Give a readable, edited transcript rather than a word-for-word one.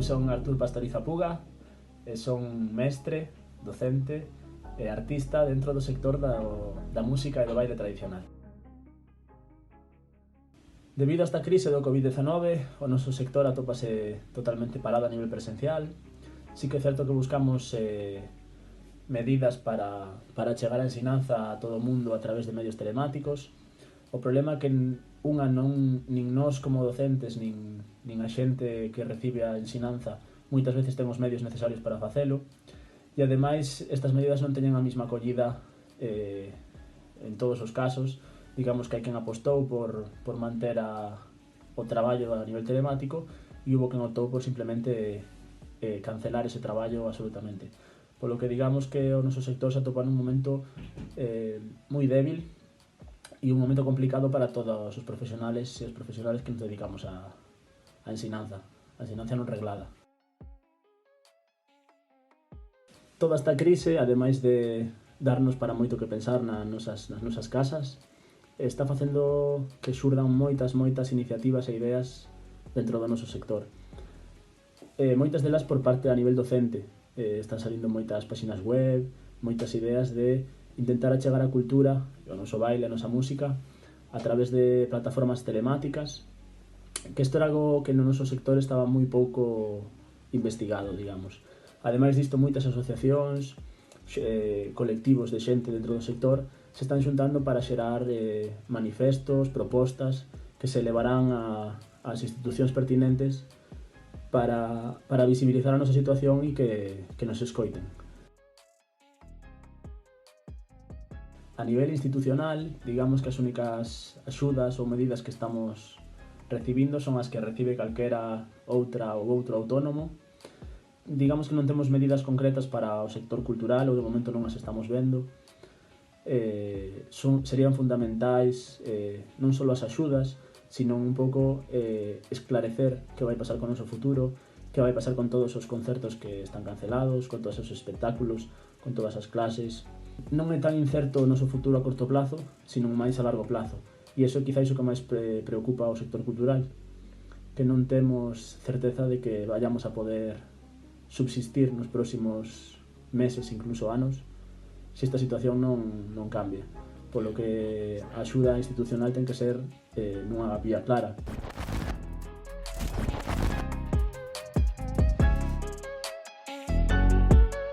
son Artur Pastoriza Puga e son mestre, docente e artista dentro do sector da música e do baile tradicional. Debido a esta crise do Covid-19, o noso sector atópase totalmente parado a nivel presencial. Sí que é certo que buscamos medidas para chegar a ensinanza a todo o mundo a través de medios telemáticos. O problema é que nin nós como docentes, nin a xente que recibe a ensinanza moitas veces ten os medios necesarios para facelo, e ademais estas medidas non teñen a mesma acollida en todos os casos. Digamos que hai quen apostou por manter o traballo a nivel telemático e hubo quen optou por simplemente cancelar ese traballo absolutamente. Polo que digamos que o noso sector se atopa nun momento moi débil e un momento complicado para todos os profesionales e os profesionales que nos dedicamos a ensinanza non reglada. Toda esta crise, ademais de darnos para moito que pensar nas nosas casas, está facendo que xurdan moitas iniciativas e ideas dentro do noso sector. Moitas delas por parte a nivel docente. Están salindo moitas páxinas web, moitas ideas de intentar achegar a cultura, o noso baile, a nosa música, a través de plataformas telemáticas, que isto era algo que no noso sector estaba moi pouco investigado, digamos. Ademais disto, moitas asociacións, colectivos de xente dentro do sector se están xuntando para xerar manifestos, propostas que se levarán ás institucións pertinentes para visibilizar a nosa situación e que nos escoiten. A nivel institucional, digamos que as únicas axudas ou medidas que estamos recibindo son as que recibe calquera outra ou outro autónomo. Digamos que non temos medidas concretas para o sector cultural ou de momento non as estamos vendo. Serían fundamentais non só as axudas, sino un pouco esclarecer que vai pasar con o noso futuro, que vai pasar con todos os concertos que están cancelados, con todos os espectáculos, con todas as clases. Non é tan incerto o noso futuro a corto plazo, sino máis a largo plazo. E iso quizás o que máis preocupa ao sector cultural, que non temos certeza de que vayamos a poder subsistir nos próximos meses, incluso anos, se esta situación non cambia. Polo que a axuda institucional ten que ser nunha vía clara.